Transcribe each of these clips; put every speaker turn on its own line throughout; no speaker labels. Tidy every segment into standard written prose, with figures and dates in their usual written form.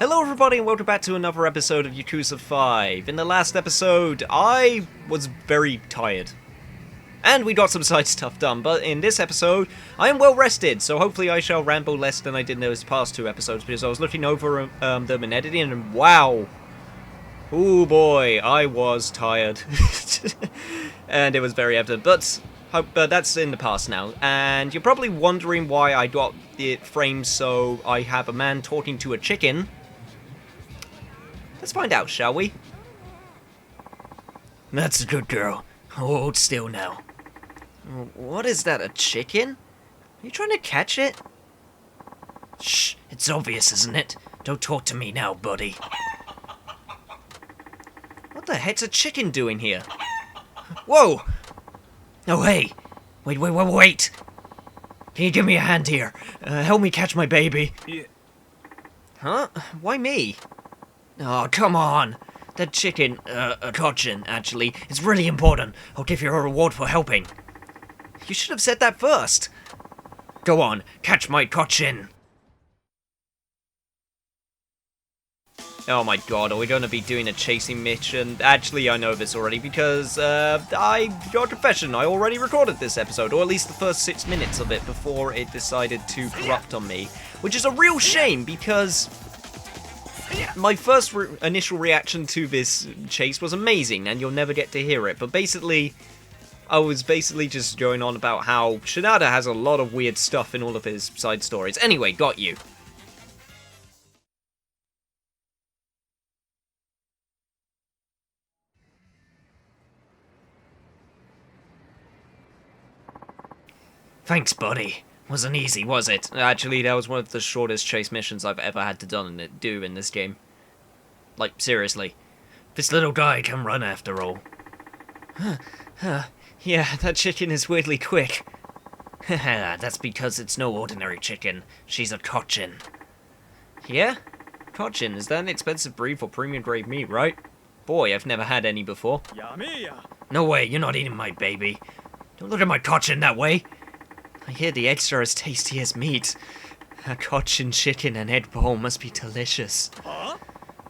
Hello everybody and welcome back to another episode of Yakuza 5. In the last episode, I was very tired. And we got some side stuff done, but in this episode, I am well rested, so hopefully I shall ramble less than I did in those past two episodes, because I was looking over them in editing, and wow! Oh boy, I was tired. And it was very evident, but that's in the past now. And you're probably wondering why I got it framed so I have a man talking to a chicken. Let's find out, shall we? That's a good girl. Hold still now. What is that, a chicken? Are you trying to catch it? Shh, it's obvious, isn't it? Don't talk to me now, buddy. What the heck's a chicken doing here? Whoa! Oh, hey! Wait! Can you give me a hand here? Help me catch my baby. Yeah. Huh? Why me? Oh, come on! That chicken, cochin, actually, is really important. I'll give you a reward for helping. You should have said that first. Go on, catch my cochin. Oh my god, are we going to be doing a chasing mission? Actually, I know this already because, your confession, I already recorded this episode, or at least the first 6 minutes of it before it decided to corrupt on me. Which is a real shame because my first initial reaction to this chase was amazing, and you'll never get to hear it. But basically, I was just going on about how Shinada has a lot of weird stuff in all of his side stories. Anyway, got you. Thanks, buddy. Wasn't easy, was it? Actually, that was one of the shortest chase missions I've ever had to do in this game. Like, seriously. This little guy can run after all. Yeah, that chicken is weirdly quick. That's because it's no ordinary chicken. She's a cochin. Yeah? Cochin, is that an expensive breed for premium grade meat, right? Boy, I've never had any before. No way, you're not eating my baby. Don't look at my cochin that way. I hear the eggs are as tasty as meat. A cochin chicken and egg bowl must be delicious. Huh?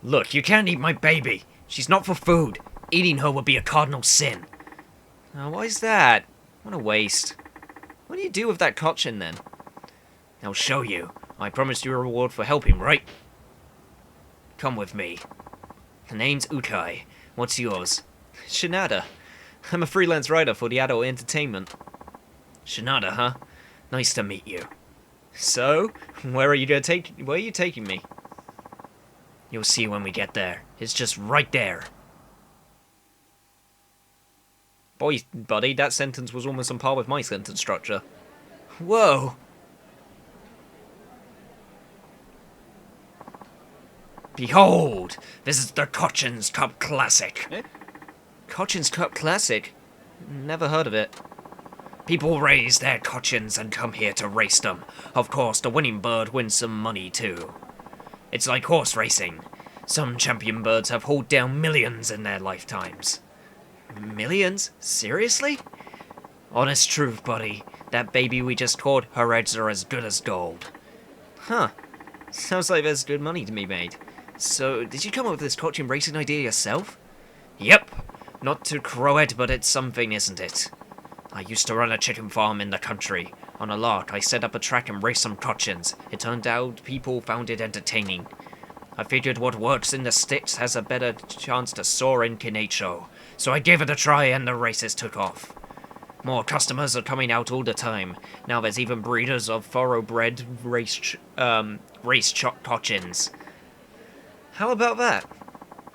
Look, you can't eat my baby. She's not for food. Eating her would be a cardinal sin. Now, why is that? What a waste. What do you do with that cochin, then? I'll show you. I promised you a reward for helping, right? Come with me. The name's Ukai. What's yours? Shinada. I'm a freelance writer for the adult entertainment. Shinada, huh? Nice to meet you. So, where are you taking me? You'll see when we get there. It's just right there. Boy, buddy, that sentence was almost on par with my sentence structure. Whoa! Behold! This is the Cochin's Cup Classic. Eh? Cochin's Cup Classic? Never heard of it. People raise their cochins and come here to race them. Of course, the winning bird wins some money too. It's like horse racing. Some champion birds have hauled down millions in their lifetimes. Millions? Seriously? Honest truth, buddy. That baby we just caught, her eggs are as good as gold. Huh. Sounds like there's good money to be made. So, did you come up with this cochin racing idea yourself? Yep. Not to crow it, but it's something, isn't it? I used to run a chicken farm in the country. On a lark, I set up a track and raced some cochins. It turned out people found it entertaining. I figured what works in the sticks has a better chance to soar in Kinecho. So I gave it a try and the races took off. More customers are coming out all the time. Now there's even breeders of thoroughbred race cochins. How about that?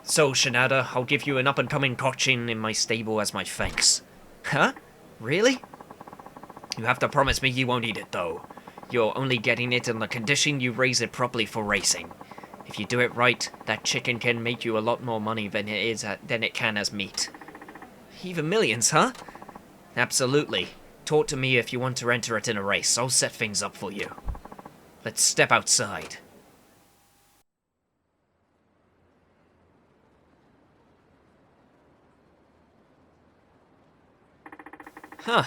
So, Shinada, I'll give you an up-and-coming cochin in my stable as my thanks. Huh? Really? You have to promise me you won't eat it, though. You're only getting it on the condition you raise it properly for racing. If you do it right, that chicken can make you a lot more money than it can as meat. Even millions, huh? Absolutely. Talk to me if you want to enter it in a race. I'll set things up for you. Let's step outside. Huh.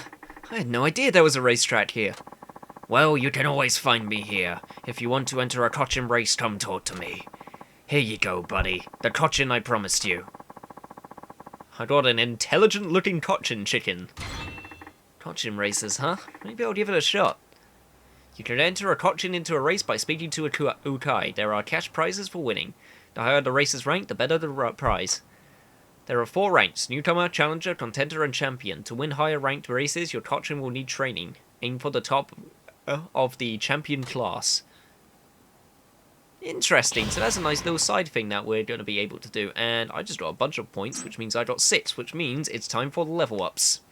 I had no idea there was a racetrack here. Well, you can always find me here. If you want to enter a cochin race, come talk to me. Here you go, buddy. The cochin I promised you. I got an intelligent-looking cochin chicken. Cochin races, huh? Maybe I'll give it a shot. You can enter a cochin into a race by speaking to a ukai. There are cash prizes for winning. The higher the race is ranked, the better the prize. There are 4 ranks: newcomer, challenger, contender, and champion. To win higher ranked races, your cochin will need training. Aim for the top of the champion class. Interesting, so that's a nice little side thing that we're going to be able to do. And I just got a bunch of points, which means I got 6, which means it's time for the level ups.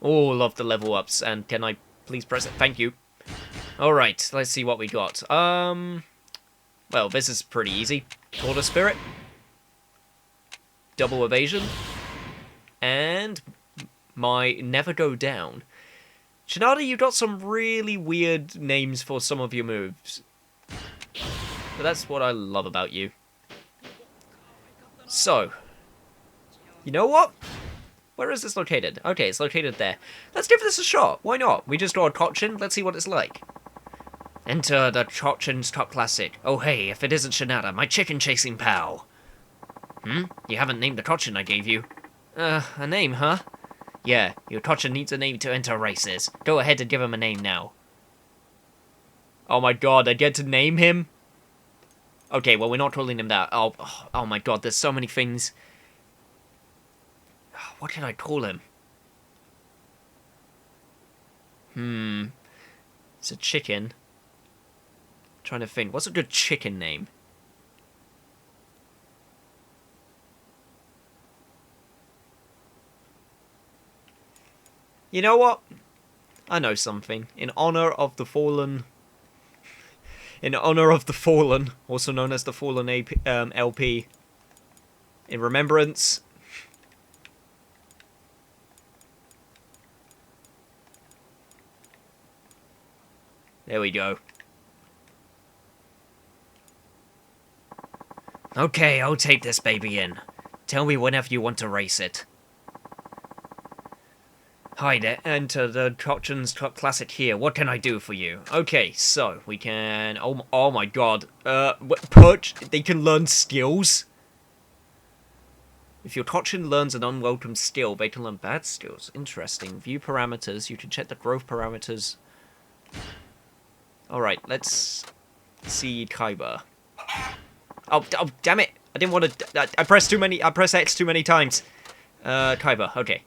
Oh, love the level ups, and can I please press it? Thank you. Alright, let's see what we got. Well, this is pretty easy. Quarter Spirit. Double Evasion. And my Never Go Down. Shinada, you got some really weird names for some of your moves. But that's what I love about you. So, you know what? Where is this located? Okay, it's located there. Let's give this a shot. Why not? We just got a cochin. Let's see what it's like. Enter the Cochin's Cup Classic. Oh hey, if it isn't Shinada, my chicken-chasing pal. You haven't named the cochin I gave you. A name, huh? Yeah, your cochin needs a name to enter races. Go ahead and give him a name now. Oh my god, I get to name him? Okay, well, we're not calling him that. Oh my god, there's so many things. What can I call him? It's a chicken. Trying to think. What's a good chicken name? You know what? I know something. In honor of the fallen... In honor of the fallen, also known as the Fallen LP. In remembrance... There we go. Okay, I'll take this baby in. Tell me whenever you want to race it. Hi there, enter the Cochin's Cup Classic here. What can I do for you? Okay, so we can... Oh my god. Perch, they can learn skills? If your Cochin learns an unwelcome skill, they can learn bad skills. Interesting. View parameters. You can check the growth parameters. Alright, let's see Kaiba. Oh, damn it! I didn't want to... I pressed I pressed X too many times. Kaiba, okay.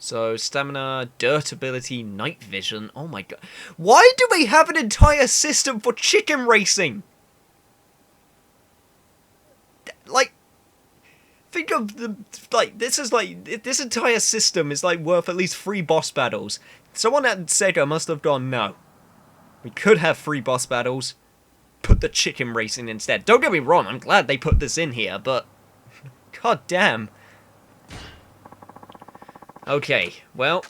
So, stamina, dirt ability, night vision. Oh my god. Why do they have an entire system for chicken racing? Like, think of the... this entire system is, worth at least 3 boss battles. Someone at Sega must have gone, no. We could have 3 boss battles. Put the chicken racing instead. Don't get me wrong, I'm glad they put this in here, but... God damn. Okay, well...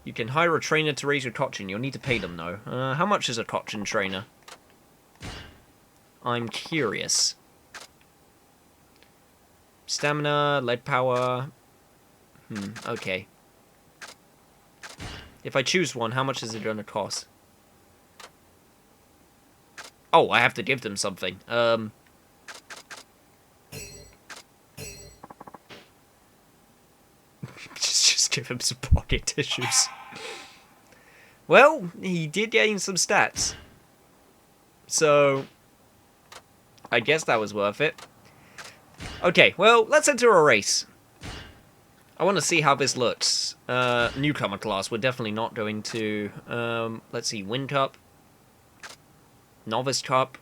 You can hire a trainer to raise your cochin. You'll need to pay them, though. How much is a cochin trainer? I'm curious. Stamina, lead power... okay. If I choose one, how much is it going to cost? Oh, I have to give them something. just give him some pocket tissues. Well, he did gain some stats. So, I guess that was worth it. Okay, well, let's enter a race. I want to see how this looks. Newcomer class, we're definitely not going to... let's see, Wind Cup. Novice Cup.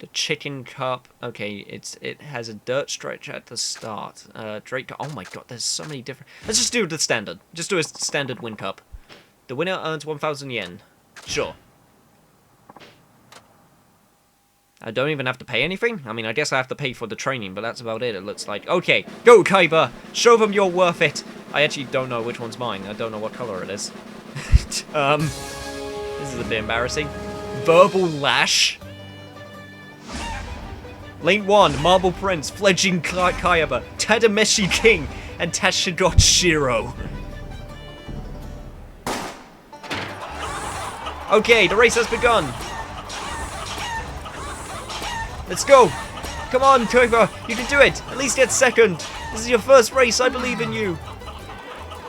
The Chicken Cup. Okay, it has a dirt stretch at the start. Drake Cup. Oh my god, there's so many different... Let's just do the standard. Just do a standard Wind Cup. The winner earns 1,000 yen. Sure. I don't even have to pay anything? I mean, I guess I have to pay for the training, but that's about it looks like. Okay, go Kaiba! Show them you're worth it! I actually don't know which one's mine. I don't know what color it is. This is a bit embarrassing. Verbal Lash. Lane 1, Marble Prince, Fledgling Kaiba, Tadameshi King, and Tashigot Shiro. Okay, the race has begun. Let's go. Come on, Kaiba. You can do it. At least get second. This is your first race. I believe in you.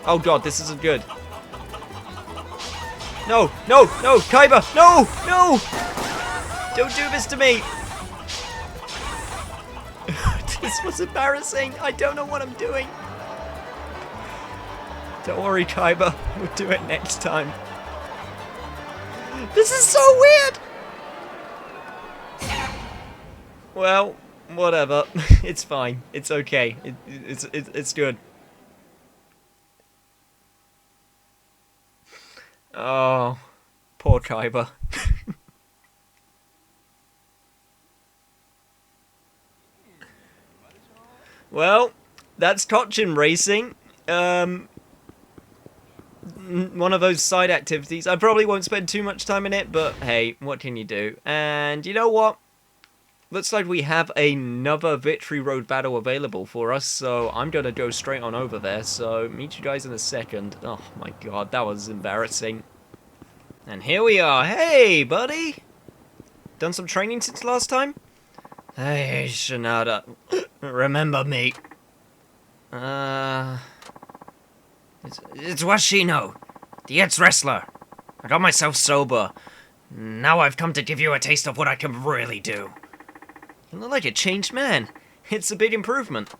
Oh, God. This isn't good. No. No. No. Kaiba. No. No. Don't do this to me. This was embarrassing. I don't know what I'm doing. Don't worry, Kaiba. We'll do it next time. This is so weird. Well, whatever. It's fine. It's okay. It's good. Oh, poor Kaiba. Well, that's Kochin Racing. One of those side activities. I probably won't spend too much time in it, but hey, what can you do? And you know what? Looks like we have another Victory Road battle available for us, so I'm gonna go straight on over there, so meet you guys in a second. Oh my god, that was embarrassing. And here we are. Hey, buddy! Done some training since last time? Hey, Shinada. Remember me. It's Washino, the ex-wrestler. I got myself sober. Now I've come to give you a taste of what I can really do. You look like a changed man. It's a big improvement.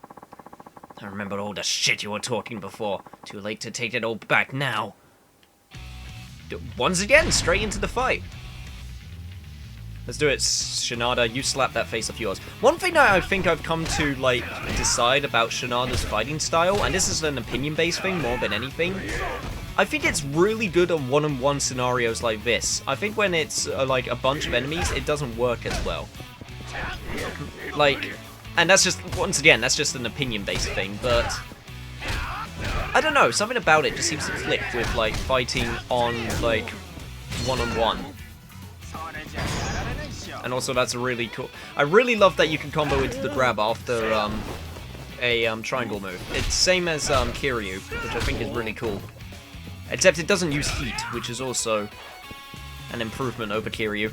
I remember all the shit you were talking before. Too late to take it all back now. Once again, straight into the fight. Let's do it, Shinada. You slap that face of yours. One thing that I think I've come to, like, decide about Shinada's fighting style, and this is an opinion-based thing more than anything, I think it's really good on one-on-one scenarios like this. I think when it's, like, a bunch of enemies, it doesn't work as well. Like, and that's just, once again, that's just an opinion-based thing, but I don't know, something about it just seems to click with, like, fighting on, like, one-on-one. And also, that's a really cool... I really love that you can combo into the grab after a triangle move. It's same as Kiryu, which I think is really cool. Except it doesn't use heat, which is also an improvement over Kiryu.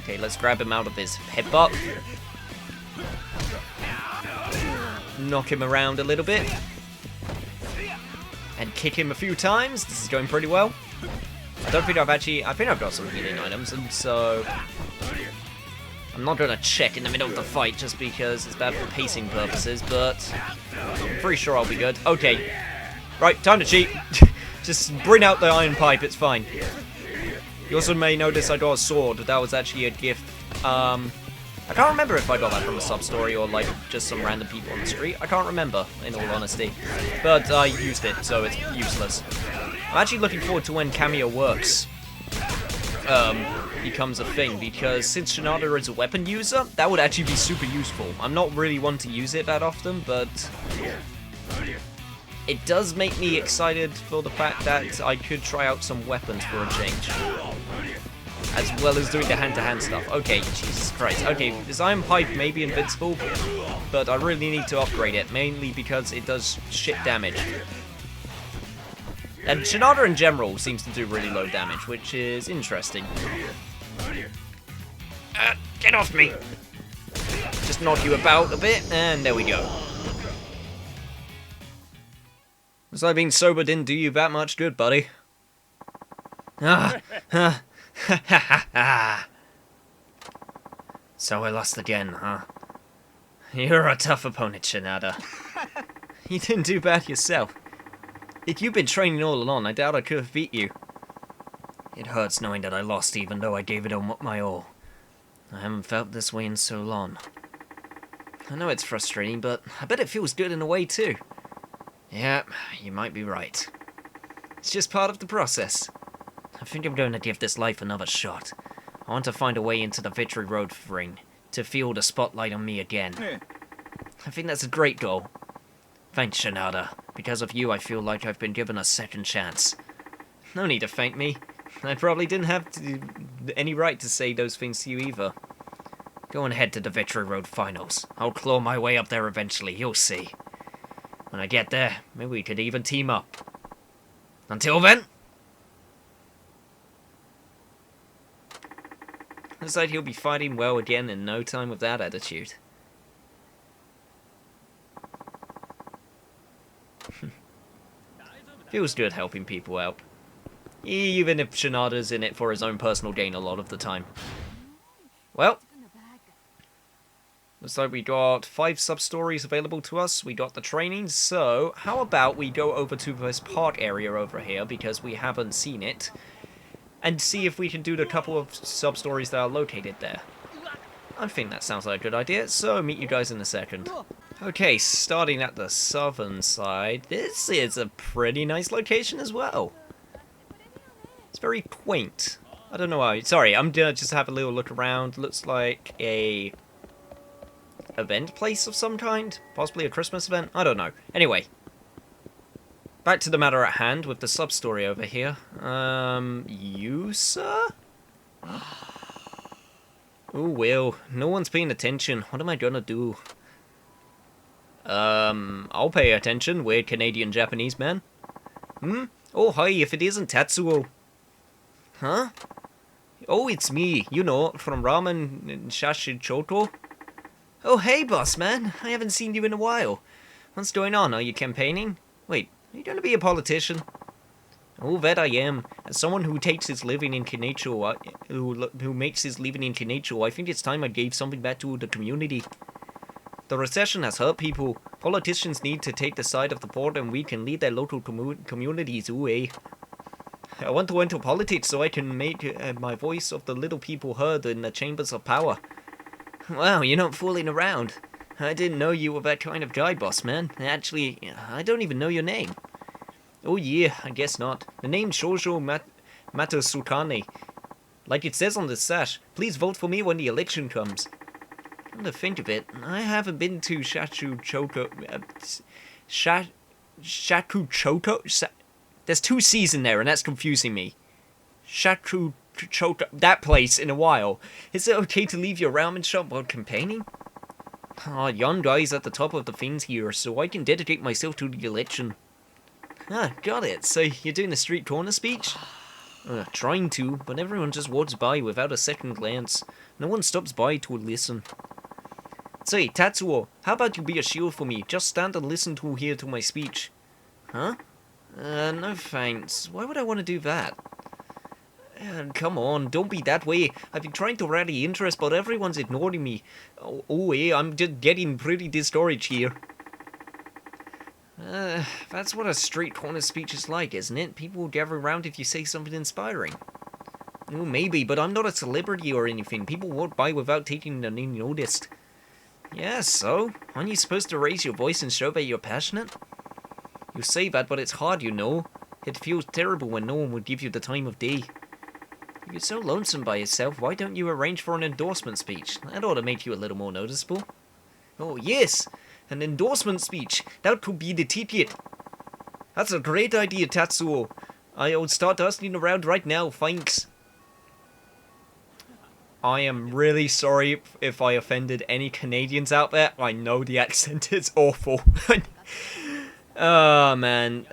Okay, let's grab him out of his headbutt. Knock him around a little bit. And kick him a few times. This is going pretty well. I don't think I think I've got some healing items, and so I'm not going to check in the middle of the fight just because it's bad for pacing purposes, but I'm pretty sure I'll be good. Okay, right, time to cheat. Just bring out the iron pipe, it's fine. You also may notice I got a sword. That was actually a gift. I can't remember if I got that from a sub-story or like just some random people on the street. I can't remember, in all honesty. But I used it, so it's useless. I'm actually looking forward to when Cameo Works becomes a thing, because since Shinada is a weapon user, that would actually be super useful. I'm not really one to use it that often, but it does make me excited for the fact that I could try out some weapons for a change. As well as doing the hand-to-hand stuff. Okay, Jesus Christ. Okay, this iron pipe may be invincible, but I really need to upgrade it, mainly because it does shit damage. And Shinada in general seems to do really low damage, which is interesting. Get off me! Just knock you about a bit, and there we go. Looks like being sober didn't do you that much good, buddy. So I lost again, huh? You're a tough opponent, Shinada. You didn't do bad yourself. If you've been training all along, I doubt I could have beat you. It hurts knowing that I lost even though I gave it all my all. I haven't felt this way in so long. I know it's frustrating, but I bet it feels good in a way too. Yeah, you might be right. It's just part of the process. I think I'm going to give this life another shot. I want to find a way into the Victory Road ring, to feel the spotlight on me again. I think that's a great goal. Thanks, Shinada. Because of you, I feel like I've been given a second chance. No need to thank me. I probably didn't have any right to say those things to you either. Go and head to the Victory Road finals. I'll claw my way up there eventually, you'll see. When I get there, maybe we could even team up. Until then... Looks like he'll be fighting well again in no time with that attitude. Feels good helping people out. Even if Shinada's in it for his own personal gain a lot of the time. Well, looks like we got 5 sub-stories available to us. We got the training, so how about we go over to this park area over here, because we haven't seen it, and see if we can do the couple of sub-stories that are located there. I think that sounds like a good idea, so meet you guys in a second. Okay, starting at the southern side, this is a pretty nice location as well. It's very quaint. I don't know why. Sorry, I'm gonna just have a little look around. Looks like a event place of some kind? Possibly a Christmas event? I don't know. Anyway. Back to the matter at hand with the sub-story over here. You, sir? Oh, well, no one's paying attention. What am I gonna do? I'll pay attention, weird Canadian-Japanese man. Oh, hi, if it isn't Tatsuo. Huh? Oh, it's me, you know, from Ramen and Shashichoto. Oh, hey, boss man. I haven't seen you in a while. What's going on? Are you campaigning? Wait, are you gonna be a politician? Oh, that I am. As someone who takes his living in Kenicho, who makes his living in Kenicho, I think it's time I gave something back to the community. The recession has hurt people. Politicians need to take the side of the poor and weak and lead their local communities. Ooh, eh. I want to enter politics so I can make my voice of the little people heard in the chambers of power. Wow, you're not fooling around. I didn't know you were that kind of guy, boss man. Actually, I don't even know your name. Oh yeah, I guess not. The name's Shoujo Matasukane. Like it says on the sash, please vote for me when the election comes. Come to think of it, I haven't been to Shakuchoto. There's 2 C's in there, and that's confusing me. Shakuchoto, that place, in a while. Is it okay to leave your ramen shop while campaigning? Ah, yon guy's at the top of the things here, so I can dedicate myself to the election. Ah, got it. So you're doing a street corner speech? Trying to, but everyone just walks by without a second glance. No one stops by to listen. Say, Tatsuo, how about you be a shield for me? Just stand and listen to hear to my speech. Huh? No thanks. Why would I want to do that? Come on, don't be that way. I've been trying to rally interest, but everyone's ignoring me. I'm just getting pretty discouraged here. That's what a street corner speech is like, isn't it? People will gather around if you say something inspiring. Oh, maybe, but I'm not a celebrity or anything. People walk by without taking any notice. Yeah, so? Aren't you supposed to raise your voice and show that you're passionate? You say that, but it's hard, you know. It feels terrible when no one would give you the time of day. If you're so lonesome by yourself, why don't you arrange for an endorsement speech? That ought to make you a little more noticeable. Oh, yes! An endorsement speech! That could be the ticket! That's a great idea, Tatsuo. I'll start asking around right now, thanks. I am really sorry if I offended any Canadians out there. I know the accent is awful. Oh, man.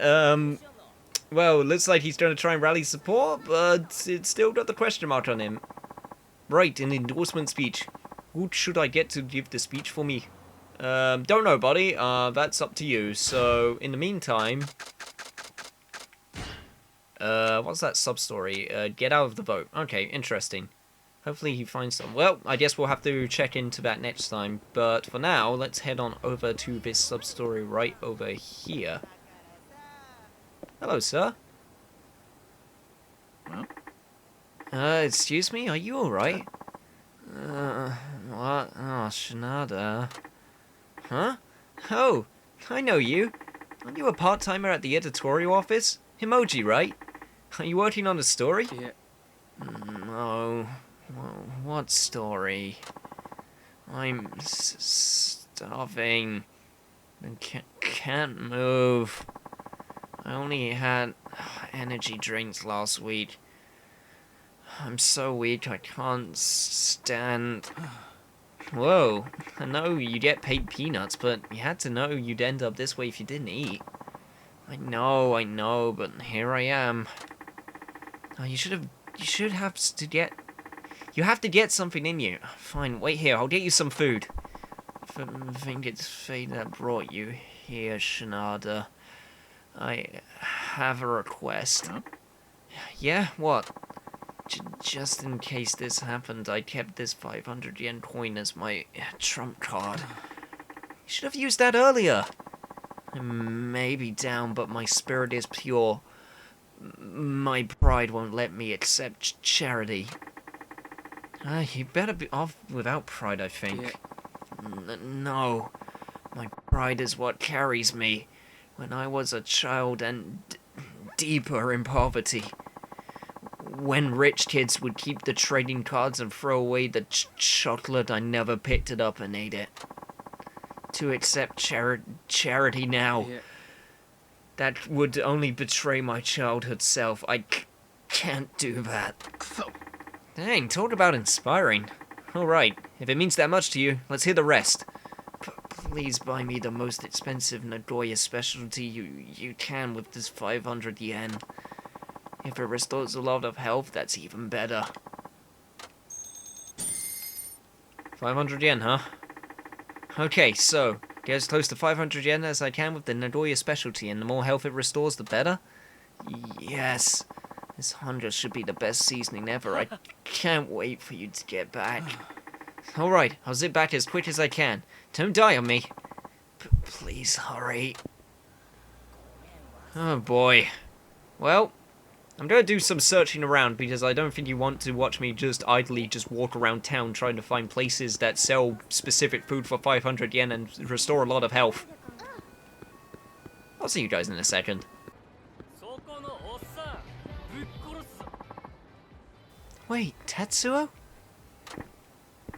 Well, looks like he's going to try and rally support, but it's still got the question mark on him. Right, an endorsement speech. Who should I get to give the speech for me? Don't know, buddy. That's up to you. So, in the meantime... what's that sub-story? Get out of the boat. Okay, interesting. Hopefully he finds some. Well, I guess we'll have to check into that next time. But for now, let's head on over to this sub-story right over here. Hello, sir. Excuse me? Are you alright? What? Oh, Shinada. Huh? Oh, I know you. Aren't you a part-timer at the editorial office? Emoji, right? Are you working on a story?
Yeah.
No. What story? I'm starving. And can't move. I only had energy drinks last week. I'm so weak I can't stand. Whoa, I know you get paid peanuts, but you had to know you'd end up this way if you didn't eat. I know, but here I am. Oh, you should have to get You have to get something in you. Fine, wait here. I'll get you some food. I think it's fate that brought you here, Shinada. I have a request.
Huh?
Yeah, what? Just in case this happened, I kept this 500 yen coin as my trump card. You should have used that earlier. I may be down, but my spirit is pure. My pride won't let me accept charity. You better be off without pride, I think.
Yeah.
No. My pride is what carries me. When I was a child and deeper in poverty. When rich kids would keep the trading cards and throw away the chocolate, I never picked it up and ate it. To accept charity now,
Yeah.
that would only betray my childhood self. I can't do that. Dang, talk about inspiring. Alright, if it means that much to you, let's hear the rest. Please buy me the most expensive Nagoya specialty you can with this 500 yen. If it restores a lot of health, that's even better. 500 yen, huh? Okay, so, get as close to 500 yen as I can with the Nagoya specialty, and the more health it restores, the better? Yes. This Honda should be the best seasoning ever. I can't wait for you to get back. Alright, I'll zip back as quick as I can. Don't die on me. Please hurry. Oh boy. Well, I'm gonna do some searching around because I don't think you want to watch me just idly just walk around town trying to find places that sell specific food for 500 yen and restore a lot of health. I'll see you guys in a second. Wait, Tatsuo?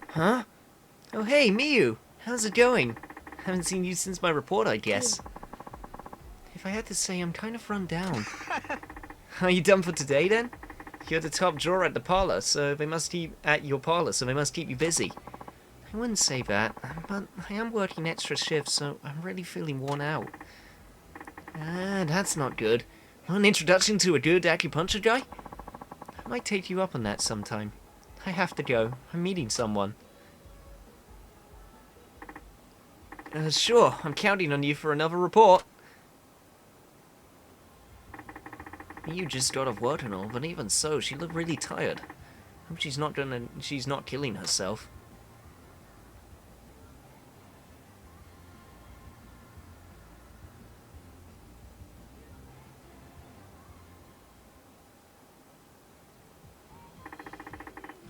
Huh? Oh hey, Miyu! How's it going? Haven't seen you since my report, I guess. If I had to say, I'm kind of run down. Are you done for today, then? You're the top drawer at the parlor, so they must keep you busy. I wouldn't say that, but I am working extra shifts, so I'm really feeling worn out. That's not good. Want an introduction to a good acupuncture guy? I might take you up on that sometime. I have to go. I'm meeting someone. Sure. I'm counting on you for another report. You just got off work and all, but even so, she looked really tired. Hope she's not killing herself.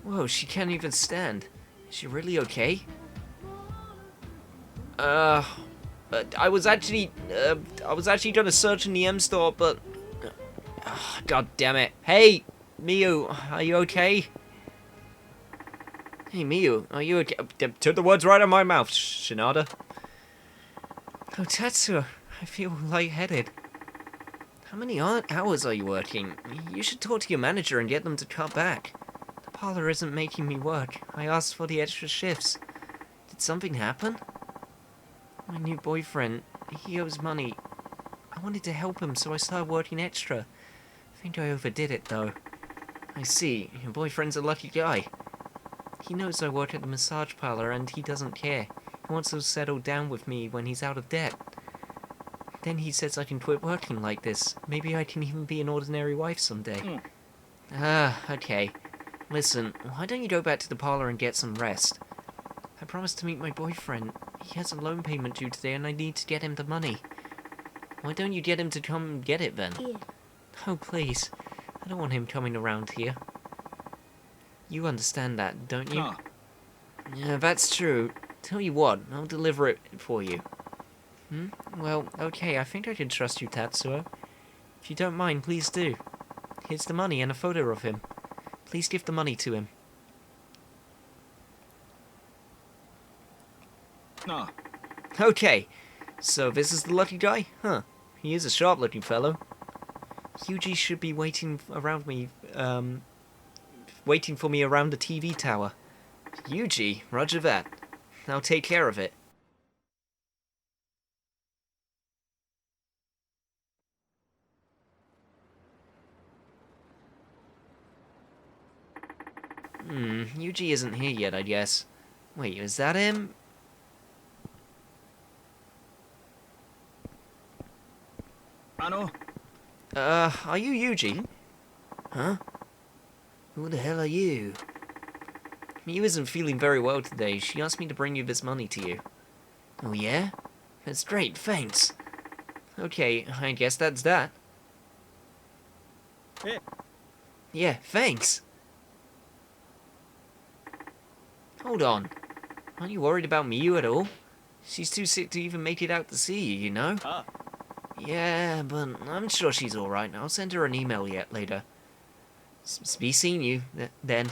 Whoa, she can't even stand. Is she really okay? I was actually gonna search in the M store, but God damn it. Hey, Miyu, are you okay? Hey, Miyu, are you okay? Took the words right out of my mouth, Shinada. Oh, Tatsuo, I feel lightheaded. How many hours are you working? You should talk to your manager and get them to cut back. The parlor isn't making me work. I asked for the extra shifts. Did something happen? My new boyfriend, he owes money. I wanted to help him, so I started working extra. I think I overdid it, though. I see. Your boyfriend's a lucky guy. He knows I work at the massage parlor, and he doesn't care. He wants to settle down with me when he's out of debt. Then he says I can quit working like this. Maybe I can even be an ordinary wife someday. Okay. Listen, why don't you go back to the parlor and get some rest? I promised to meet my boyfriend. He has a loan payment due today, and I need to get him the money. Why don't you get him to come get it, then? Yeah. Oh, please. I don't want him coming around here. You understand that, don't you? Yeah, that's true. Tell you what, I'll deliver it for you. Well, okay, I think I can trust you, Tatsuo. If you don't mind, please do. Here's the money and a photo of him. Please give the money to him.
No.
Okay, so this is the lucky guy? Huh. He is a sharp-looking fellow. Yuji should be waiting for me around the TV tower. Yuji, roger that. I'll take care of it. Yuji isn't here yet, I guess. Wait, is that him? Are you Yuji? Huh? Who the hell are you? Miyu isn't feeling very well today. She asked me to bring you this money to you. Oh yeah? That's great, thanks. Okay, I guess that's that.
Hey.
Yeah, thanks. Hold on. Aren't you worried about Miyu at all? She's too sick to even make it out to see you, you know?
Ah.
Yeah, but I'm sure she's alright. I'll send her an email later. Be seeing you, then.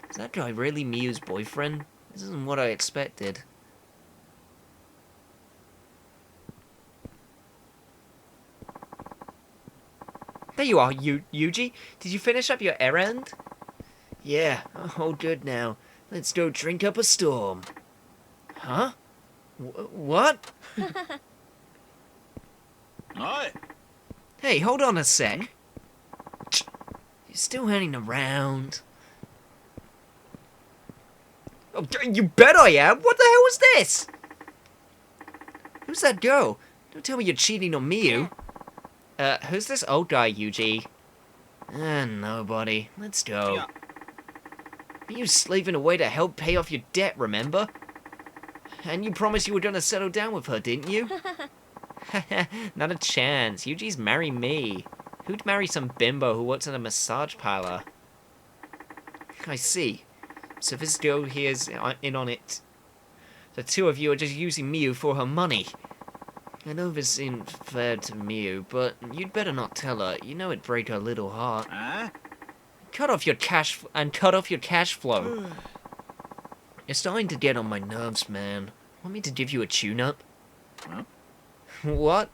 Is that guy really Miyu's boyfriend? This isn't what I expected. There you are, Yuji. Did you finish up your errand? Yeah, all good now. Let's go drink up a storm. Huh? What?
Aye.
Hey, hold on a sec. You're still hanging around. Oh, you bet I am! What the hell was this? Who's that girl? Don't tell me you're cheating on Miyu. Who's this old guy, Yuji? Nobody. Let's go.
Yeah.
Miyu's slaving away to help pay off your debt, remember? And you promised you were gonna settle down with her, didn't you? Not a chance. Yuji's marrying me. Who'd marry some bimbo who works in a massage parlor? I see. So this girl here's in on it. The two of you are just using Miyu for her money. I know this isn't fair to Miyu, but you'd better not tell her. You know it'd break her little heart.
Huh?
Cut off your cash flow. You're starting to get on my nerves, man. Want me to give you a tune-up?
Huh?
What?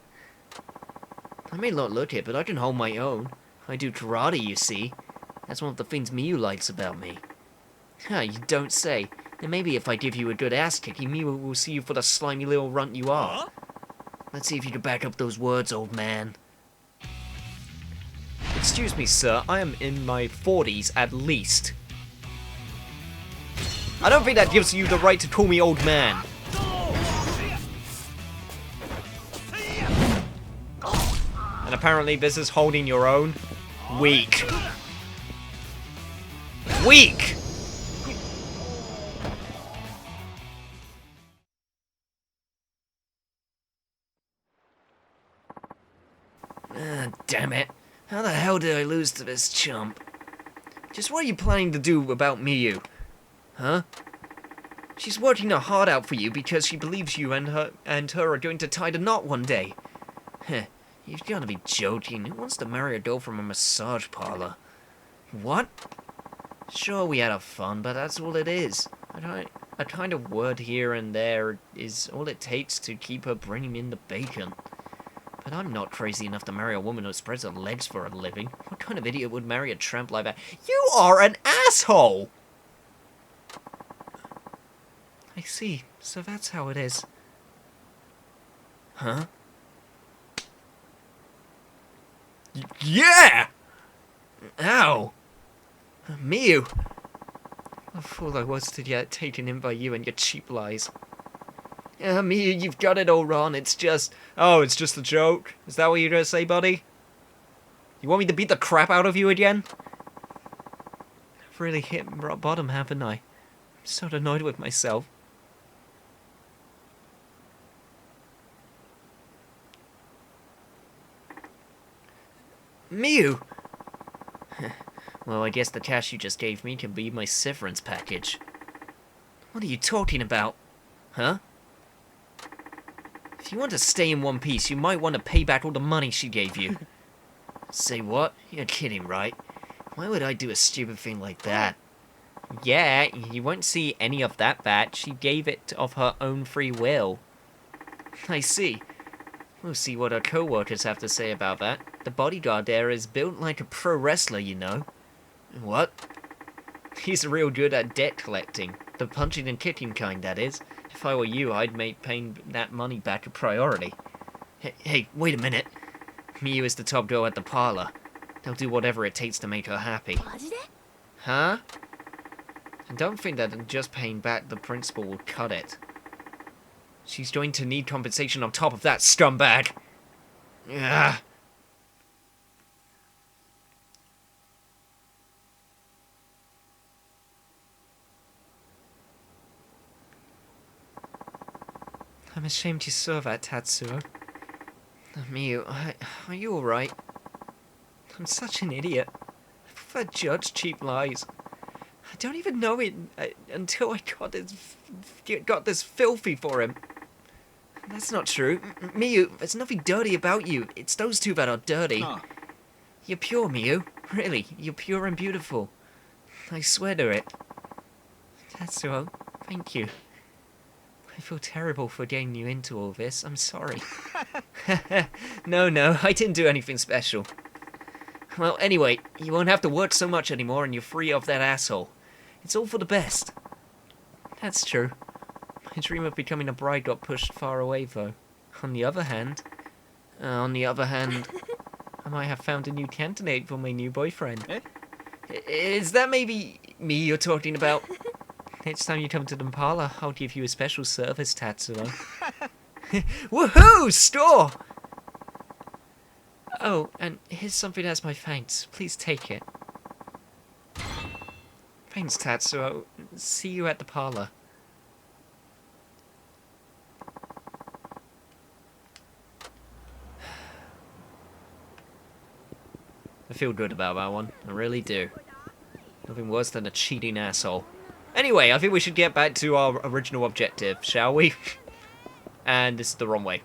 I may not look it, but I can hold my own. I do karate, you see. That's one of the things Miyu likes about me. Huh, you don't say. Then maybe if I give you a good ass-kicking, Miyu will see you for the slimy little runt you are.
Huh?
Let's see if you can back up those words, old man. Excuse me, sir. I am in my 40s at least. I don't think that gives you the right to call me old man. And apparently this is holding your own. Weak. Weak! Damn it. How the hell did I lose to this chump? Just what are you planning to do about Miyu? Huh? She's working her heart out for you because she believes you and her are going to tie the knot one day. Heh, you've got to be joking. Who wants to marry a girl from a massage parlor? What? Sure, we had our fun, but that's all it is. A kind of word here and there is all it takes to keep her bringing in the bacon. But I'm not crazy enough to marry a woman who spreads her legs for a living. What kind of idiot would marry a tramp like that? You are an asshole! I see. So that's how it is. Huh? Yeah! Ow! Miyu! What a fool I was to get taken in by you and your cheap lies. Miyu, you've got it all wrong. It's just... Oh, it's just a joke? Is that what you're gonna say, buddy? You want me to beat the crap out of you again? I've really hit rock bottom, haven't I? I'm so annoyed with myself. Miyu! Well, I guess the cash you just gave me can be my severance package. What are you talking about? Huh? If you want to stay in one piece, you might want to pay back all the money she gave you. Say what? You're kidding, right? Why would I do a stupid thing like that? Yeah, you won't see any of that back. She gave it of her own free will. I see. We'll see what our co-workers have to say about that. The bodyguard there is built like a pro wrestler, you know. What? He's real good at debt collecting. The punching and kicking kind, that is. If I were you, I'd make paying that money back a priority. Hey, wait a minute. Miyu is the top girl at the parlor. They'll do whatever it takes to make her happy. Huh? I don't think that just paying back the principal will cut it. She's going to need compensation on top of that scumbag. Ugh. I'm ashamed you saw that, Tatsuo. Miyu, are you alright? I'm such an idiot. I prefer Judge cheap lies. I don't even know it until I got this filthy for him. That's not true. Miyu, there's nothing dirty about you. It's those two that are dirty. Huh. You're pure, Miyu. Really, you're pure and beautiful. I swear to it. Tatsuo, thank you. I feel terrible for getting you into all this. I'm sorry. No, I didn't do anything special. Well, anyway, you won't have to work so much anymore and you're free of that asshole. It's all for the best. That's true. My dream of becoming a bride got pushed far away, though. On the other hand, I might have found a new candidate for my new boyfriend. Eh? Is that maybe me you're talking about? Next time you come to the parlor, I'll give you a special service, Tatsuo. Woohoo! Store! Oh, and here's something as my thanks. Please take it. Thanks, Tatsuo. See you at the parlor. I feel good about that one. I really do. Nothing worse than a cheating asshole. Anyway, I think we should get back to our original objective, shall we? And this is the wrong way.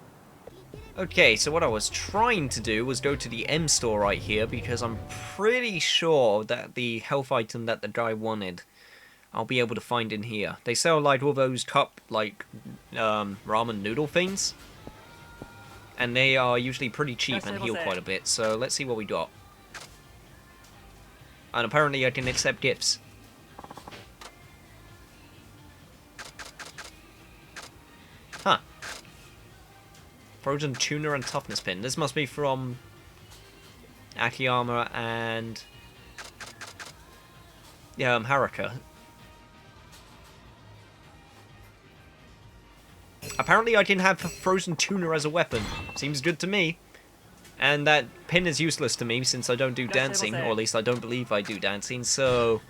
Okay, so what I was trying to do was go to the M store right here, because I'm pretty sure that the health item that the guy wanted, I'll be able to find in here. They sell like all those cup, like, ramen noodle things. And they are usually pretty cheap and heal quite a bit, so let's see what we got. And apparently I can accept gifts. Huh. Frozen tuna and toughness pin. This must be from Akiyama and Haruka. Apparently I can have frozen tuna as a weapon. Seems good to me. And that pin is useless to me since I don't do dancing, or at least I don't believe I do dancing, so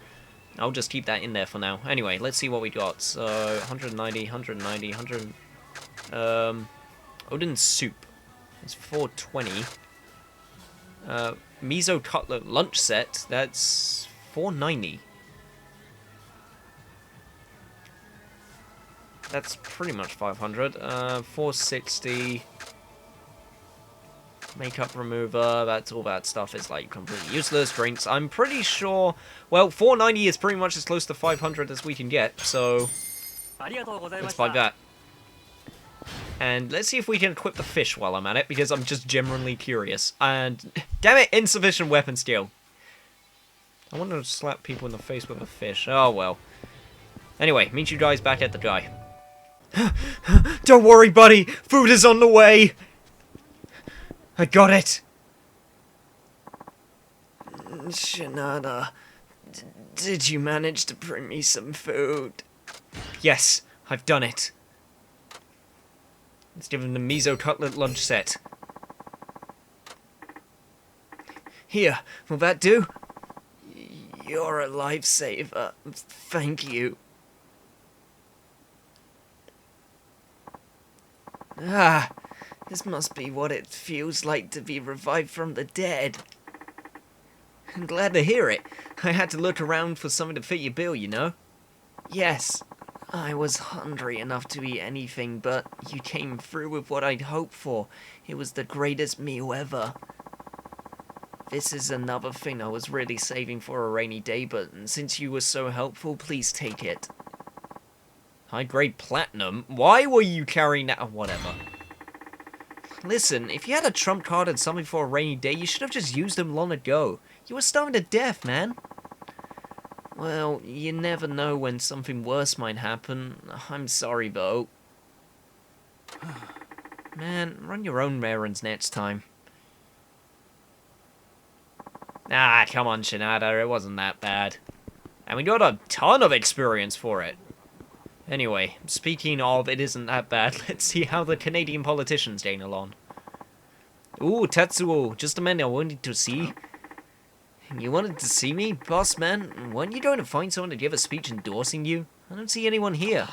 I'll just keep that in there for now. Anyway, let's see what we got. So, 190, 190, 100... Odin soup. It's 420. Miso cutlet lunch set, that's 490. That's pretty much 500. 460. Makeup remover, that's all that stuff is like completely useless. Drinks, I'm pretty sure, well, 490 is pretty much as close to 500 as we can get, so let's buy that. And let's see if we can equip the fish while I'm at it, because I'm just genuinely curious. And, damn it, insufficient weapon skill. I want to slap people in the face with a fish. Oh, well. Anyway, meet you guys back at the guy. Don't worry, buddy. Food is on the way. I got it. Shinada, did you manage to bring me some food? Yes, I've done it. Let's give him the miso cutlet lunch set. Here, will that do? You're a lifesaver. Thank you. Ah, this must be what it feels like to be revived from the dead. I'm glad to hear it. I had to look around for something to fit your bill, you know? Yes, I was hungry enough to eat anything, but you came through with what I'd hoped for. It was the greatest meal ever. This is another thing I was really saving for a rainy day, but since you were so helpful, please take it. High-grade platinum? Why were you carrying that? Oh, whatever. Listen, if you had a trump card and something for a rainy day, you should have just used them long ago. You were starving to death, man. Well, you never know when something worse might happen. I'm sorry, though. Man, run your own errands next time. Ah, come on, Shinada, it wasn't that bad. And we got a ton of experience for it. Anyway, speaking of it isn't that bad, let's see how the Canadian politician's getting along. Ooh, Tetsuo, just a minute, I wanted to see. You wanted to see me, boss man? Weren't you going to find someone to give a speech endorsing you? I don't see anyone here.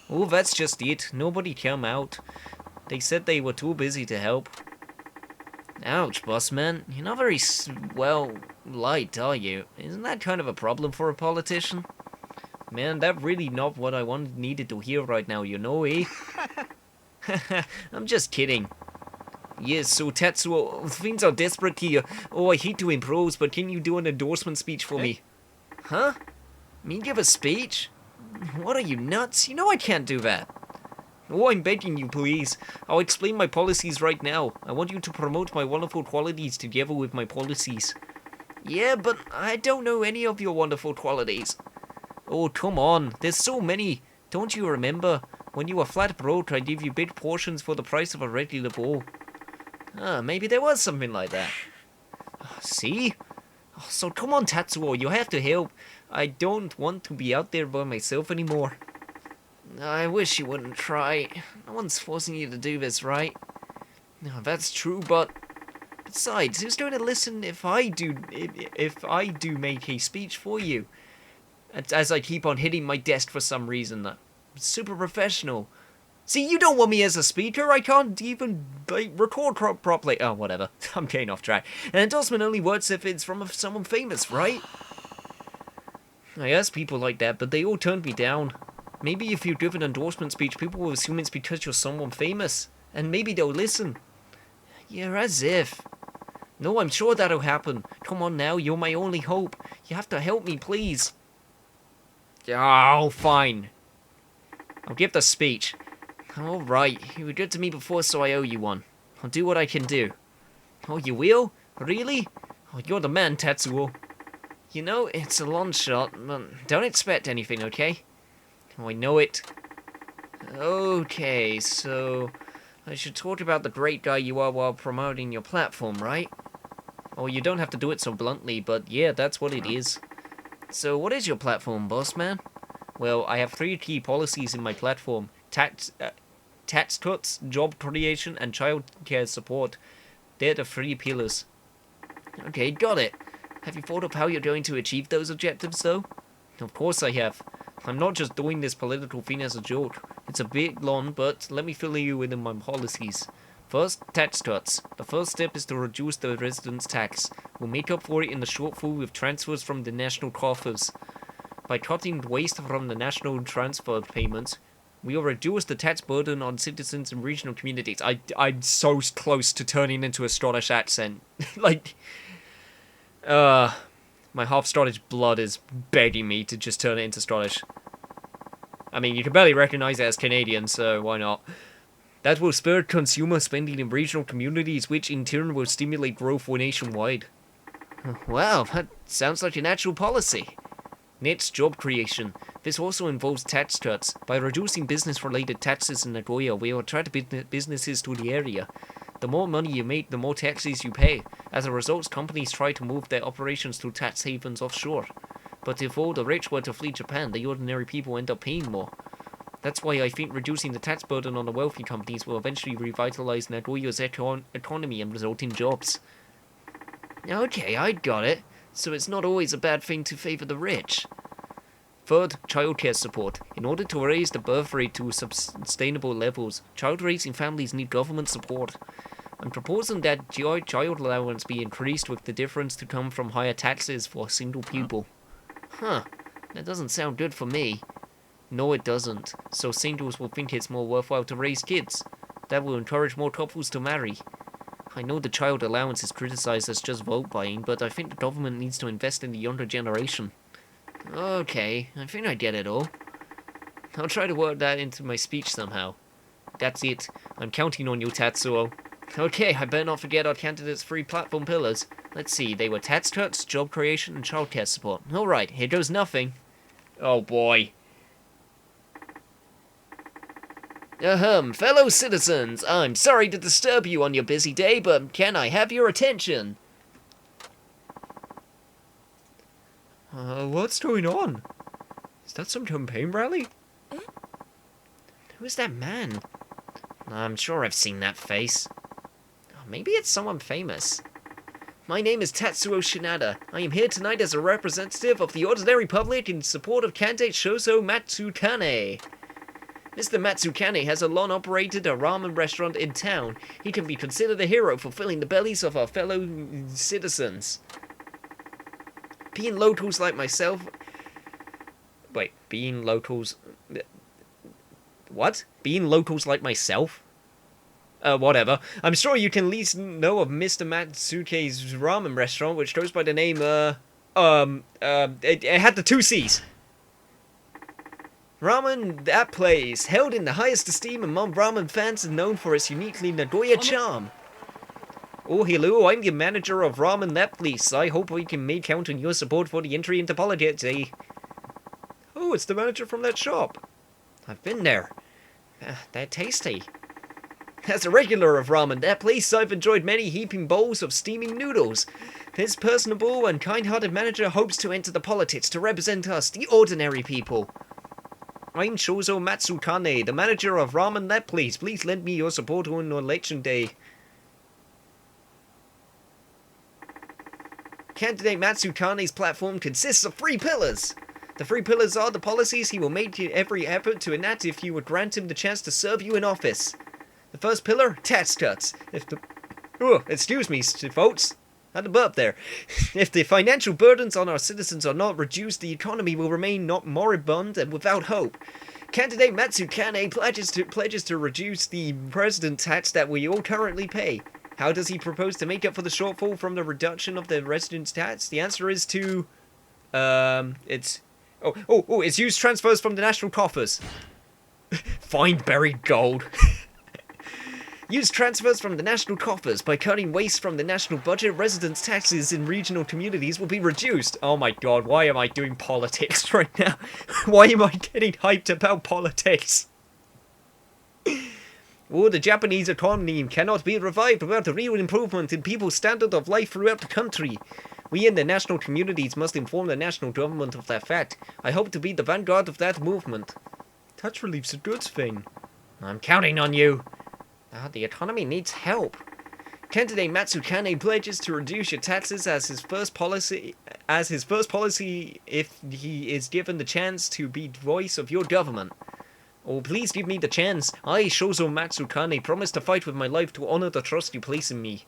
Oh, that's just it. Nobody came out. They said they were too busy to help. Ouch, boss man. You're not very, well, light, are you? Isn't that kind of a problem for a politician? Man, that's really not what I needed to hear right now, you know, eh? I'm just kidding. Yes, so Tetsuo, things are desperate here. Oh, I hate to impose, but can you do an endorsement speech for me? Huh? Me give a speech? What are you, nuts? You know I can't do that. Oh, I'm begging you, please. I'll explain my policies right now. I want you to promote my wonderful qualities together with my policies. Yeah, but I don't know any of your wonderful qualities. Oh, come on. There's so many. Don't you remember? When you were flat broke, I gave you big portions for the price of a regular bowl. Ah, maybe there was something like that. See? So come on, Tatsuo, you have to help. I don't want to be out there by myself anymore. I wish you wouldn't try. No one's forcing you to do this, right? No, that's true, but besides, who's going to listen if I do make a speech for you? As I keep on hitting my desk for some reason. I'm super professional. See, you don't want me as a speaker. I can't even record properly. Oh, whatever. I'm getting off track. An endorsement only works if it's from someone famous, right? I asked people like that, but they all turned me down. Maybe if you give an endorsement speech, people will assume it's because you're someone famous. And maybe they'll listen. Yeah, as if. No, I'm sure that'll happen. Come on now, you're my only hope. You have to help me, please. Oh, fine. I'll give the speech. Alright, you were good to me before, so I owe you one. I'll do what I can do. Oh, you will? Really? Oh, you're the man, Tetsuo. You know, it's a long shot, but don't expect anything, okay? Oh, I know it. Okay, so I should talk about the great guy you are while promoting your platform, right? Oh, you don't have to do it so bluntly, but yeah, that's what it is. So, what is your platform, boss man? Well, I have 3 key policies in my platform. Tax cuts, job creation, and child care support. They're the 3 pillars. Okay, got it. Have you thought of how you're going to achieve those objectives, though? Of course I have. I'm not just doing this political thing as a joke. It's a bit long, but let me fill you in on my policies. First, tax cuts. The first step is to reduce the residence tax. We'll make up for it in the shortfall with transfers from the national coffers. By cutting waste from the national transfer payments, we will reduce the tax burden on citizens in regional communities. I'm so close to turning into a Scottish accent. Like, my half-Scottish blood is begging me to just turn it into Scottish. I mean, you can barely recognize it as Canadian, so why not? That will spur consumer spending in regional communities, which in turn will stimulate growth for nationwide. Wow, that sounds like an actual policy. Next, job creation. This also involves tax cuts. By reducing business-related taxes in Nagoya, we will attract businesses to the area. The more money you make, the more taxes you pay. As a result, companies try to move their operations to tax havens offshore. But if all the rich were to flee Japan, the ordinary people end up paying more. That's why I think reducing the tax burden on the wealthy companies will eventually revitalize Nagoya's economy and result in jobs. Okay, I got it. So it's not always a bad thing to favor the rich. Third, childcare support. In order to raise the birth rate to sustainable levels, child-raising families need government support. I'm proposing that child allowance be increased with the difference to come from higher taxes for a single pupil. Huh, that doesn't sound good for me. No, it doesn't. So singles will think it's more worthwhile to raise kids. That will encourage more couples to marry. I know the child allowance is criticized as just vote buying, but I think the government needs to invest in the younger generation. Okay, I think I get it all. I'll try to work that into my speech somehow. That's it. I'm counting on you, Tatsuo. Okay, I better not forget our candidates' 3 platform pillars. Let's see, they were tax cuts, job creation, and childcare support. Alright, here goes nothing. Oh boy. Fellow citizens, I'm sorry to disturb you on your busy day, but can I have your attention? What's going on? Is that some campaign rally? Who is that man? I'm sure I've seen that face. Maybe it's someone famous. My name is Tatsuo Shinada. I am here tonight as a representative of the ordinary public in support of candidate Shoso Matsukane. Mr. Matsukane has alone operated a ramen restaurant in town. He can be considered a hero for filling the bellies of our fellow citizens. Being locals like myself... Wait, being locals... What? Being locals like myself? Whatever. I'm sure you can at least know of Mr. Matsuke's ramen restaurant, which goes by the name, it had the 2 C's. Ramen, that place, held in the highest esteem among ramen fans and known for its uniquely Nagoya charm. Oh, hello, I'm the manager of Ramen That Place. I hope we can make count on your support for the entry into politics, eh? Oh, it's the manager from that shop. I've been there. They're tasty. As a regular of Ramen That Place, I've enjoyed many heaping bowls of steaming noodles. This personable and kind-hearted manager hopes to enter the politics to represent us, the ordinary people. I'm Shoso Matsukane, the manager of Ramen That Place. Please lend me your support on election day. Candidate Matsukane's platform consists of 3 pillars. The 3 pillars are the policies he will make every effort to enact if you would grant him the chance to serve you in office. The first pillar, tax cuts. Excuse me, folks. Had a burp there. If the financial burdens on our citizens are not reduced, the economy will remain not moribund and without hope. Candidate Matsukane pledges to reduce the president tax that we all currently pay. How does he propose to make up for the shortfall from the reduction of the residence tax? The answer is to... it's use transfers from the national coffers. Find buried gold. Use transfers from the national coffers. By cutting waste from the national budget, residence taxes in regional communities will be reduced. Oh my god, why am I doing politics right now? Why am I getting hyped about politics? Oh, the Japanese economy cannot be revived without a real improvement in people's standard of life throughout the country. We in the national communities must inform the national government of that fact. I hope to be the vanguard of that movement. Tax relief's a good thing. I'm counting on you. The economy needs help. Candidate Matsukane pledges to reduce your taxes as his first policy if he is given the chance to be the voice of your government. Oh, please give me the chance. I, Shoso Matsukane, promise to fight with my life to honor the trust you place in me.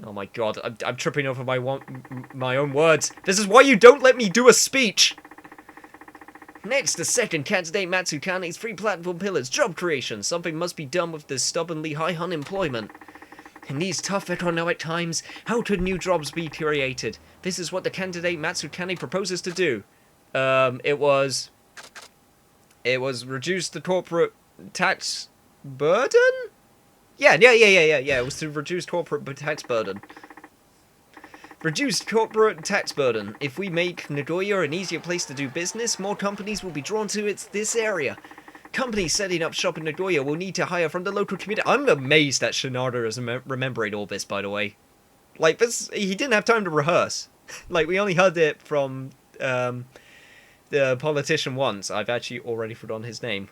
Oh my god, I'm tripping over my own words. This is why you don't let me do a speech! Next, the second candidate Matsukane's 3 platform pillars, job creation. Something must be done with the stubbornly high unemployment. In these tough economic times, how could new jobs be created? This is what the candidate Matsukane proposes to do. It was reduce the corporate tax burden? Yeah, it was to reduce corporate tax burden. Reduced corporate tax burden. If we make Nagoya an easier place to do business, more companies will be drawn to this area. Companies setting up shop in Nagoya will need to hire from the local community. I'm amazed that Shinada is remembering all this, by the way. Like, this, he didn't have time to rehearse. Like, we only heard it from the politician once. I've actually already forgotten his name.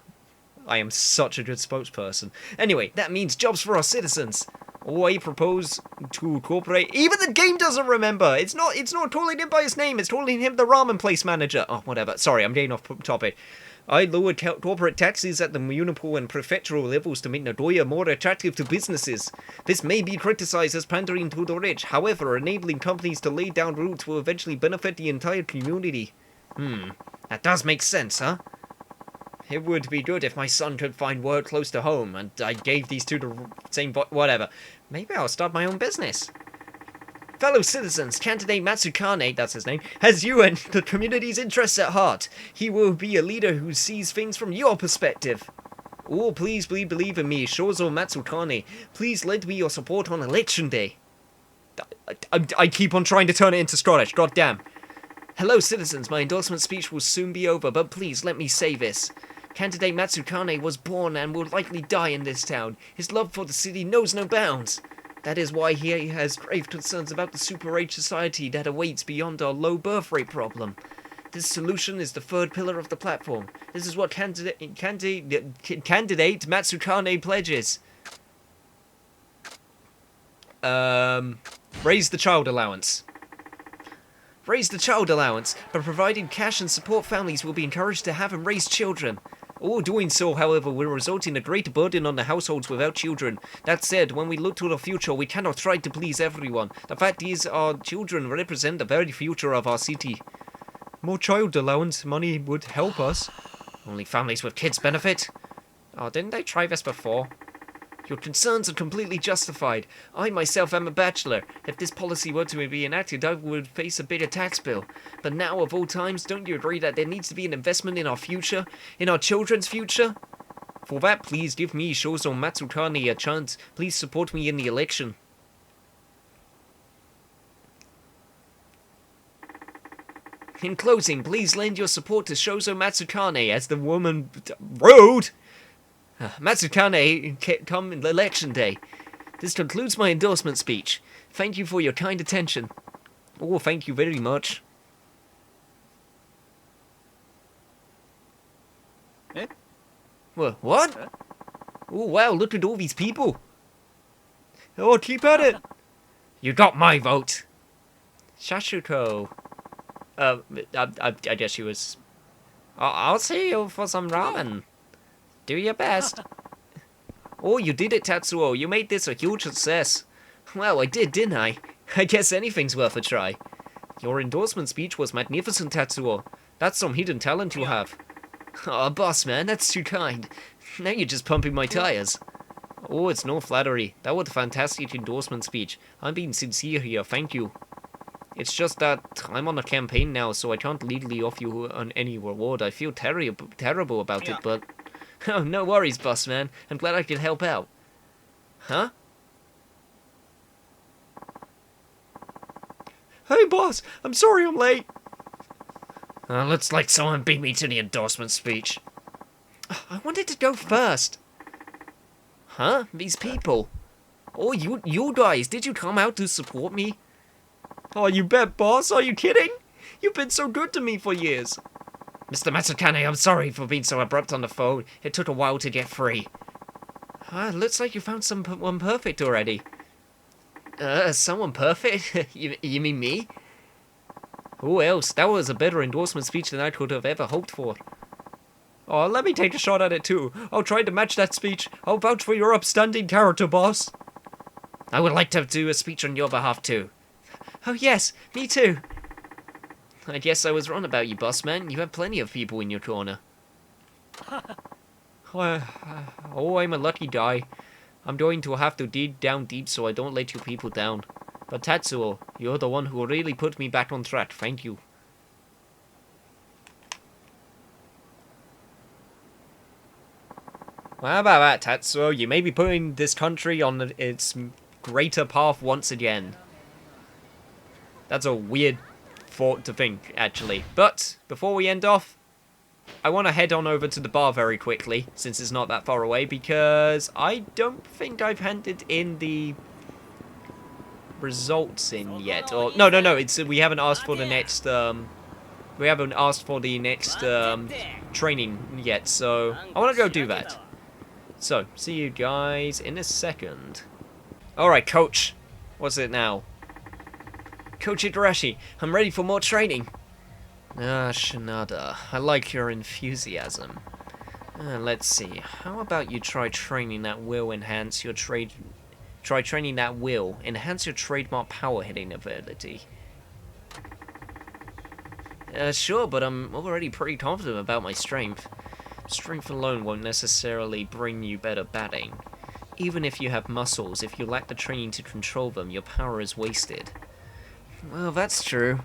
I am such a good spokesperson. Anyway, that means jobs for our citizens. Oh, I propose to incorporate... Even the game doesn't remember! It's not calling him by his name, it's calling him the ramen place manager. Oh, whatever. Sorry, I'm getting off topic. I lowered corporate taxes at the municipal and prefectural levels to make Nagoya more attractive to businesses. This may be criticized as pandering to the rich. However, enabling companies to lay down roots will eventually benefit the entire community. That does make sense, huh? It would be good if my son could find work close to home, and I gave these two the same whatever. Maybe I'll start my own business. Fellow citizens, candidate Matsukane, that's his name, has you and the community's interests at heart. He will be a leader who sees things from your perspective. Oh, please believe in me, Shoso Matsukane. Please lend me your support on election day. I keep on trying to turn it into Scottish, goddamn. Hello citizens, my endorsement speech will soon be over, but please let me say this. Candidate Matsukane was born and will likely die in this town. His love for the city knows no bounds. That is why he has grave concerns about the super age society that awaits beyond our low birth rate problem. This solution is the third pillar of the platform. This is what candidate Matsukane pledges. Raise the child allowance. Raise the child allowance, but providing cash and support, families will be encouraged to have and raise children. All doing so, however, will result in a great burden on the households without children. That said, when we look to the future, we cannot try to please everyone. The fact is, our children represent the very future of our city. More child allowance money would help us. Only families with kids benefit. Oh, didn't they try this before? Your concerns are completely justified. I myself am a bachelor. If this policy were to be enacted, I would face a bigger tax bill. But now, of all times, don't you agree that there needs to be an investment in our future? In our children's future? For that, please give me, Shozo Matsukane, a chance. Please support me in the election. In closing, please lend your support to Shozo Matsukane as the woman... Rude! Matsukane come in election day. This concludes my endorsement speech. Thank you for your kind attention. Oh, thank you very much.
Eh?
What? Oh, wow, look at all these people. Oh, keep at it. You got my vote. Shashuko. I guess she was... I'll see you for some ramen. Do your best. Oh, you did it, Tatsuo. You made this a huge success. Well, I did, didn't I? I guess anything's worth a try. Your endorsement speech was magnificent, Tatsuo. That's some hidden talent you have. Oh, boss man, that's too kind. Now you're just pumping my tires. Oh, it's no flattery. That was a fantastic endorsement speech. I'm being sincere here, thank you. It's just that I'm on a campaign now, so I can't legally offer you any reward. I feel terrible about it, but... Oh, no worries, boss man. I'm glad I could help out. Huh? Hey, boss. I'm sorry I'm late. Looks like someone beat me to the endorsement speech. I wanted to go first. Huh? These people. Oh, you guys, did you come out to support me? Oh, you bet, boss. Are you kidding? You've been so good to me for years. Mr. Matsukane, I'm sorry for being so abrupt on the phone. It took a while to get free. Looks like you found someone perfect already. Someone perfect? you mean me? Who else? That was a better endorsement speech than I could have ever hoped for. Oh, let me take a shot at it too. I'll try to match that speech. I'll vouch for your upstanding character, boss. I would like to do a speech on your behalf too. Oh yes, me too. I guess I was wrong about you, boss man. You have plenty of people in your corner. Oh, I'm a lucky guy. I'm going to have to dig down deep so I don't let you people down. But Tatsuo, you're the one who really put me back on track. Thank you. Well, how about that, Tatsuo? You may be putting this country on its greater path once again. That's a weird thought to think, actually. But before we end off, I want to head on over to the bar very quickly, since it's not that far away, because I don't think I've handed in the results in yet. Or no, it's we haven't asked for the next training yet, so I want to go do that. So, see you guys in a second. Alright, coach. What's it now? Coach Igarashi, I'm ready for more training. Shinada, I like your enthusiasm. Let's see. How about you try training that will enhance your trademark power hitting ability. Sure, but I'm already pretty confident about my strength. Strength alone won't necessarily bring you better batting. Even if you have muscles, if you lack the training to control them, your power is wasted. Well, that's true.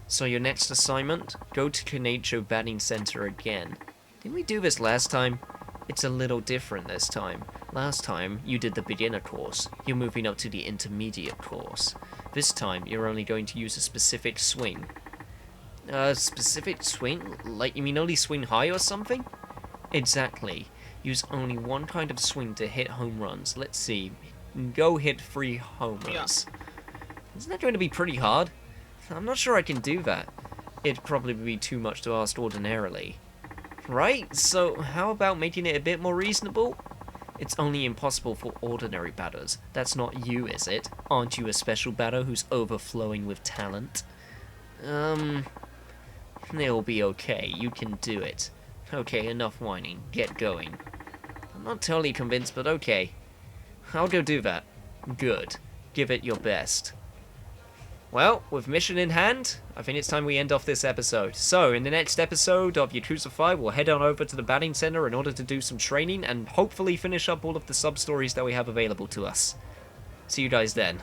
So your next assignment? Go to Kanacho Batting Center again. Didn't we do this last time? It's a little different this time. Last time, you did the beginner course. You're moving up to the intermediate course. This time, you're only going to use a specific swing. Specific swing? Like, you mean only swing high or something? Exactly. Use only one kind of swing to hit home runs. Let's see. go hit 3 homers. Isn't that going to be pretty hard? I'm not sure I can do that. It'd probably be too much to ask ordinarily. Right? So how about making it a bit more reasonable? It's only impossible for ordinary batters. That's not you, is it? Aren't you a special batter who's overflowing with talent? It'll be okay. You can do it. Okay, enough whining. Get going. I'm not totally convinced, but okay. I'll go do that. Good. Give it your best. Well, with mission in hand, I think it's time we end off this episode. So, in the next episode of Yakuza 5, we'll head on over to the batting center in order to do some training and hopefully finish up all of the sub-stories that we have available to us. See you guys then.